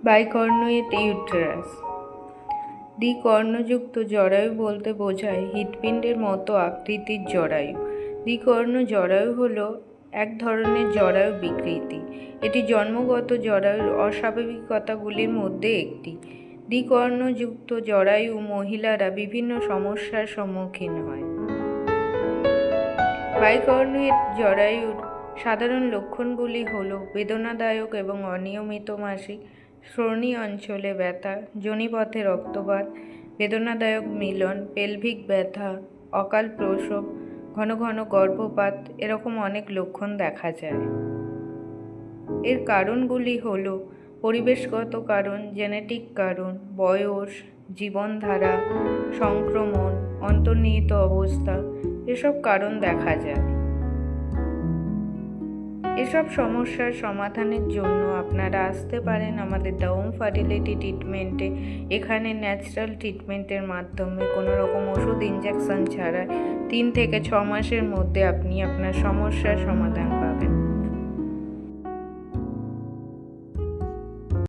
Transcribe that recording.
বাইকর্ণুইট uterus. দ্বিকর্ণযুক্ত জরায়ু বলতে বোঝায় হৃৎপিণ্ডের মতো আকৃতির জরায়ু। দ্বিকর্ণ জরায়ু হল এক ধরনের জরায়ু বিকৃতি। এটি জন্মগত জরায়ুর অস্বাভাবিকতাগুলির মধ্যে একটি। দ্বিকর্ণযুক্ত জরায়ু মহিলারা বিভিন্ন সমস্যার সম্মুখীন হয়। বাইকর্ণুইট জরায়ুর সাধারণ লক্ষণগুলি হল বেদনাদায়ক এবং অনিয়মিত মাসিক, শ্রোণী অঞ্চলে ব্যথা, যোনিপথে রক্তপাত, বেদনাদায়ক মিলন, পেলভিক ব্যথা, অকাল প্রসব, ঘন ঘন গর্ভপাত এরকম অনেক লক্ষণ দেখা যায়। এর কারণগুলি হল পরিবেশগত কারণ, জেনেটিক কারণ, বয়স, জীবনধারা, সংক্রমণ, অন্তর্নিহিত অবস্থা এসব কারণ দেখা যায়। এসব সমস্যার সমাধানের জন্য আপনারা আসতে পারেন আমাদের দ্য হোম ফার্টিলিটি ট্রিটমেন্টে। এখানে ন্যাচারাল ট্রিটমেন্টের মাধ্যমে কোনো রকম ওষুধ ইনজেকশন ছাড়া 3 থেকে 6 মাসের মধ্যে আপনি আপনার সমস্যার সমাধান